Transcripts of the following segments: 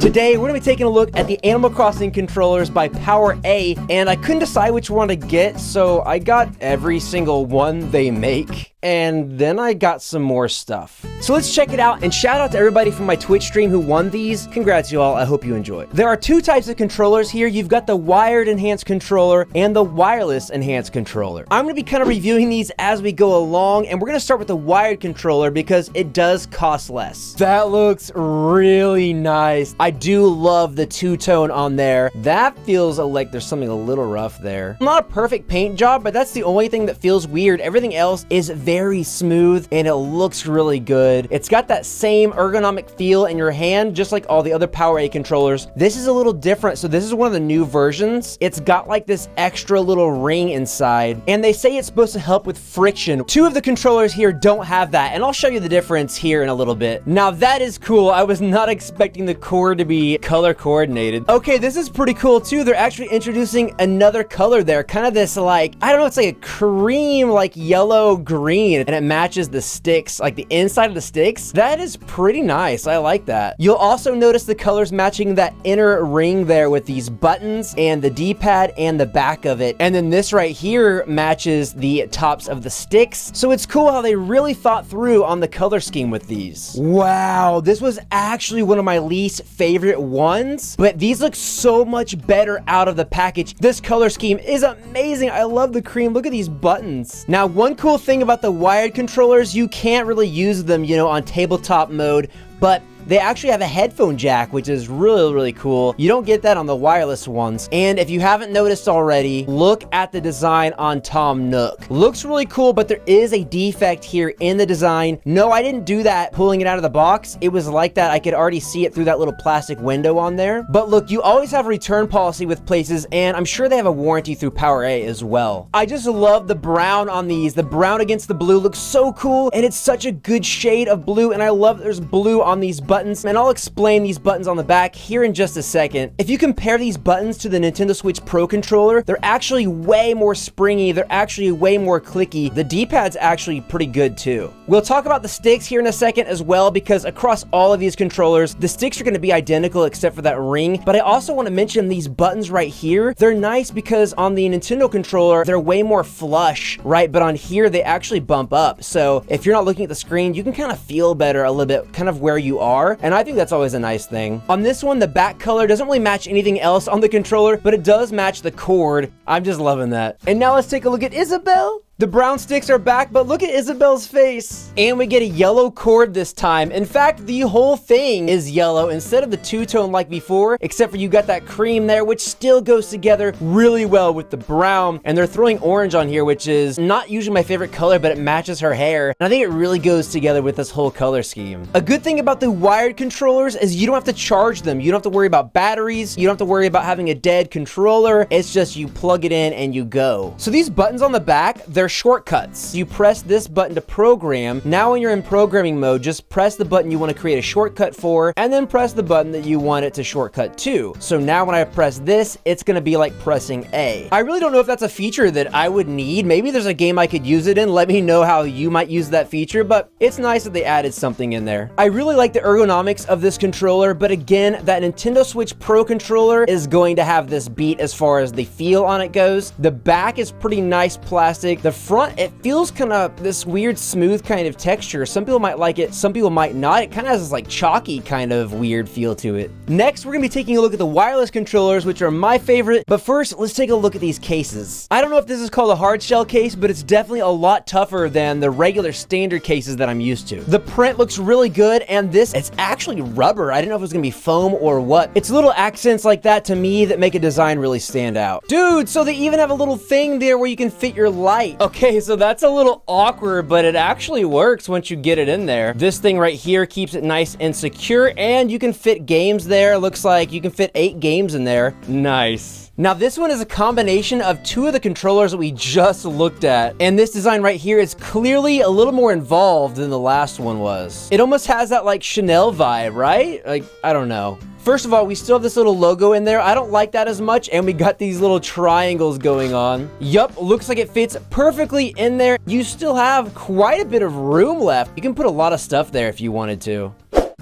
Today, we're going to be taking a look at the Animal Crossing controllers by PowerA, and I couldn't decide which one to get, so I got every single one they make, and then I got some more stuff. So let's check it out, and shout out to everybody from my Twitch stream who won these. Congrats, you all. I hope you enjoy. There are two types of controllers here. You've got the wired enhanced controller and the wireless enhanced controller. I'm going to be kind of reviewing these as we go along, and we're going to start with the wired controller because it does cost less. That looks really nice. I do love the two-tone on there. That feels like there's something a little rough there. Not a perfect paint job, but that's the only thing that feels weird. Everything else is very smooth and it looks really good. It's got that same ergonomic feel in your hand, just like all the other PowerA controllers. This is a little different, so this is one of the new versions. It's got like this extra little ring inside, and they say it's supposed to help with friction. Two of the controllers here don't have that, and I'll show you the difference here in a little bit. Now that is cool. I was not expecting the cord to be color coordinated. Okay, this is pretty cool too. They're actually introducing another color there, kind of this like, I don't know, it's like a cream, like yellow green, and it matches the sticks, like the inside of the sticks. That is pretty nice. I like that. You'll also notice the colors matching that inner ring there with these buttons and the D-pad and the back of it. And then this right here matches the tops of the sticks. So it's cool how they really thought through on the color scheme with these. Wow, this was actually one of my least favorite ones, but these look so much better out of the package. This color scheme is amazing. I love the cream. Look at these buttons. Now, one cool thing about the wired controllers, you can't really use them, you know, on tabletop mode, but they actually have a headphone jack, which is really, really cool. You don't get that on the wireless ones. And if you haven't noticed already, look at the design on Tom Nook. Looks really cool, but there is a defect here in the design. No, I didn't do that pulling it out of the box. It was like that. I could already see it through that little plastic window on there. But look, you always have a return policy with places, and I'm sure they have a warranty through PowerA as well. I just love the brown on these. The brown against the blue looks so cool, and it's such a good shade of blue, and I love that there's blue on these buttons. And I'll explain these buttons on the back here in just a second. If you compare these buttons to the Nintendo Switch Pro controller, they're actually way more springy. They're actually way more clicky. The D-pad's actually pretty good too. We'll talk about the sticks here in a second as well, because across all of these controllers, the sticks are going to be identical except for that ring. But I also want to mention these buttons right here. They're nice because on the Nintendo controller, they're way more flush, right? But on here, they actually bump up. So if you're not looking at the screen, you can kind of feel better a little bit, kind of where you are. And I think that's always a nice thing. On this one, the back color doesn't really match anything else on the controller, but it does match the cord. I'm just loving that. And now let's take a look at Isabelle. The brown sticks are back, but look at Isabelle's face. And we get a yellow cord this time. In fact, the whole thing is yellow instead of the two-tone like before, except for you got that cream there, which still goes together really well with the brown. And they're throwing orange on here, which is not usually my favorite color, but it matches her hair. And I think it really goes together with this whole color scheme. A good thing about the wired controllers is you don't have to charge them. You don't have to worry about batteries. You don't have to worry about having a dead controller. It's just you plug it in and you go. So these buttons on the back, they're shortcuts. You press this button to program. Now when you're in programming mode, just press the button you want to create a shortcut for, and then press the button that you want it to shortcut to. So now when I press this, it's going to be like pressing A. I really don't know if that's a feature that I would need. Maybe there's a game I could use it in. Let me know how you might use that feature, but it's nice that they added something in there. I really like the ergonomics of this controller, but again, that Nintendo Switch Pro controller is going to have this beat as far as the feel on it goes. The back is pretty nice plastic. The front, it feels kind of this weird smooth kind of texture. Some people might like it, some people might not. It kind of has this like chalky kind of weird feel to it. Next, we're gonna be taking a look at the wireless controllers, which are my favorite. But first, let's take a look at these cases. I don't know if this is called a hard shell case, but it's definitely a lot tougher than the regular standard cases that I'm used to. The print looks really good, and this, it's actually rubber. I didn't know if it was gonna be foam or what. It's little accents like that to me that make a design really stand out. Dude, so they even have a little thing there where you can fit your light. Okay, so that's a little awkward, but it actually works once you get it in there. This thing right here keeps it nice and secure, and you can fit games there. Looks like you can fit 8 games in there. Nice. Now this one is a combination of two of the controllers that we just looked at. And this design right here is clearly a little more involved than the last one was. It almost has that like Chanel vibe, right? Like, I don't know. First of all, we still have this little logo in there. I don't like that as much, and we got these little triangles going on. Yup, looks like it fits perfectly in there. You still have quite a bit of room left. You can put a lot of stuff there if you wanted to.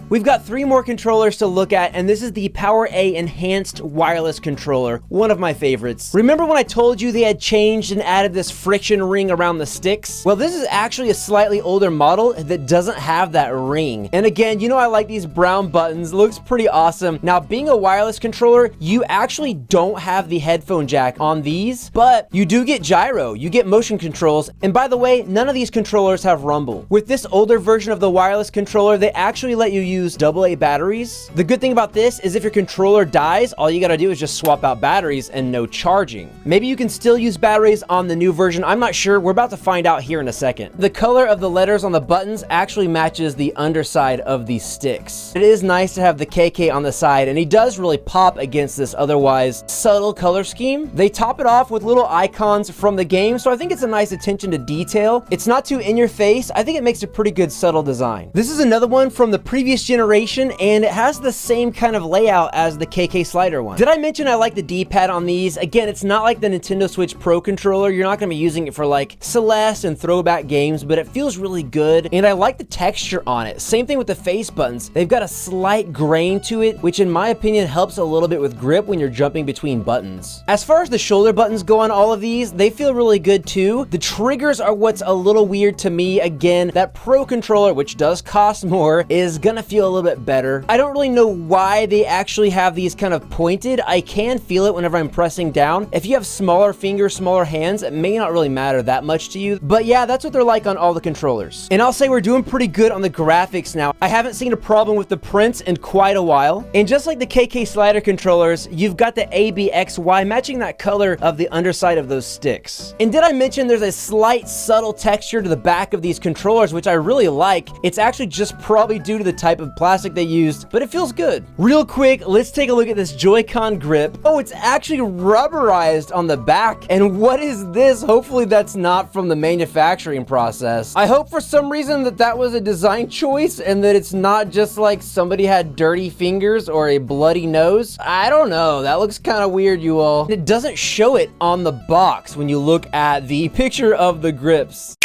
We've got 3 more controllers to look at, and this is the PowerA Enhanced Wireless Controller, one of my favorites. Remember when I told you they had changed and added this friction ring around the sticks? Well, this is actually a slightly older model that doesn't have that ring. And again, you know I like these brown buttons, looks pretty awesome. Now, being a wireless controller, you actually don't have the headphone jack on these, but you do get gyro, you get motion controls, and by the way, none of these controllers have rumble. With this older version of the wireless controller, they actually let you use AA batteries. The good thing about this is if your controller dies, all you gotta do is just swap out batteries and no charging. Maybe you can still use batteries on the new version, I'm not sure, we're about to find out here in a second. The color of the letters on the buttons actually matches the underside of these sticks. It is nice to have the KK on the side, and he does really pop against this otherwise subtle color scheme. They top it off with little icons from the game, so I think it's a nice attention to detail. It's not too in your face. I think it makes a pretty good subtle design. This is another one from the previous generation, and it has the same kind of layout as the KK slider one. Did I mention I like the D-pad on these? Again, it's not like the Nintendo Switch Pro controller. You're not going to be using it for like Celeste and throwback games, but it feels really good, and I like the texture on it. Same thing with the face buttons. They've got a slight grain to it, which in my opinion helps a little bit with grip when you're jumping between buttons. As far as the shoulder buttons go on all of these, they feel really good too. The triggers are what's a little weird to me. Again, that Pro controller, which does cost more, is gonna feel a little bit better. I don't really know why they actually have these kind of pointed. I can feel it whenever I'm pressing down. If you have smaller fingers, smaller hands, it may not really matter that much to you, but yeah, that's what they're like on all the controllers. And I'll say we're doing pretty good on the graphics now. I haven't seen a problem with the prints in quite a while. And just like the KK slider controllers, you've got the ABXY matching that color of the underside of those sticks. And did I mention there's a slight subtle texture to the back of these controllers, which I really like. It's actually just probably due to the type of plastic they used, but it feels good. Real quick, let's take a look at this Joy-Con grip. Oh, it's actually rubberized on the back. And what is this? Hopefully that's not from the manufacturing process. I hope for some reason that was a design choice and that it's not just like somebody had dirty fingers or a bloody nose. I don't know. That looks kind of weird, you all. It doesn't show it on the box when you look at the picture of the grips.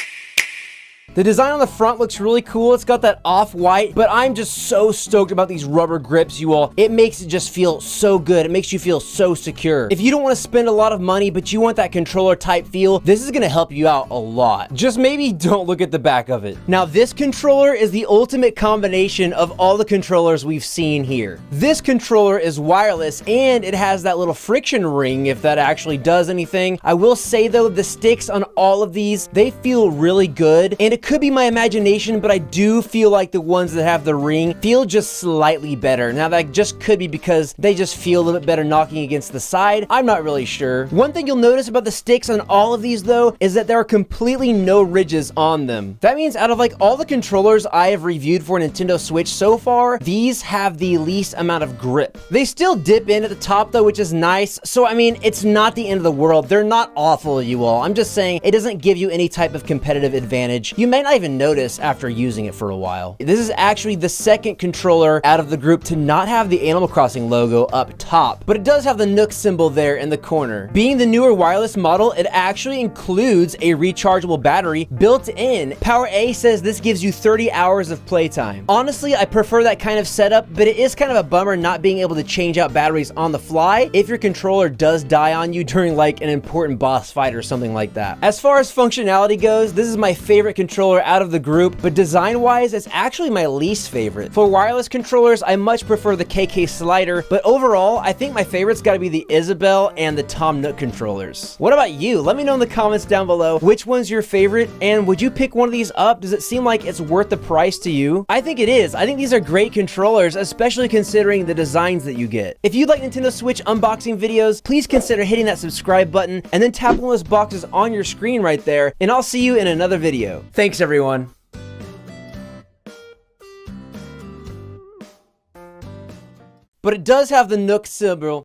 The design on the front looks really cool. It's got that off-white, but I'm just so stoked about these rubber grips, you all. It makes it just feel so good. It makes you feel so secure. If you don't want to spend a lot of money, but you want that controller type feel, this is going to help you out a lot. Just maybe don't look at the back of it. Now, this controller is the ultimate combination of all the controllers we've seen here. This controller is wireless, and it has that little friction ring, if that actually does anything. I will say, though, the sticks on all of these, they feel really good, and it could be my imagination, but I do feel like the ones that have the ring feel just slightly better. Now, that just could be because they just feel a little bit better knocking against the side. I'm not really sure. One thing you'll notice about the sticks on all of these, though, is that there are completely no ridges on them. That means out of like all the controllers I have reviewed for Nintendo Switch so far, these have the least amount of grip. They still dip in at the top, though, which is nice. So, I mean, it's not the end of the world. They're not awful, you all. I'm just saying it doesn't give you any type of competitive advantage. You may not even notice after using it for a while. This is actually the second controller out of the group to not have the Animal Crossing logo up top, but it does have the Nook symbol there in the corner. Being the newer wireless model, it actually includes a rechargeable battery built in. PowerA says this gives you 30 hours of playtime. Honestly, I prefer that kind of setup, but it is kind of a bummer not being able to change out batteries on the fly if your controller does die on you during like an important boss fight or something like that. As far as functionality goes, this is my favorite controller out of the group, but design-wise, it's actually my least favorite. For wireless controllers, I much prefer the KK slider, but overall, I think my favorite's gotta be the Isabelle and the Tom Nook controllers. What about you? Let me know in the comments down below which one's your favorite, and would you pick one of these up? Does it seem like it's worth the price to you? I think it is. I think these are great controllers, especially considering the designs that you get. If you'd like Nintendo Switch unboxing videos, please consider hitting that subscribe button and then tap one of those boxes on your screen right there, and I'll see you in another video. Thanks, everyone. But it does have the Nook symbol.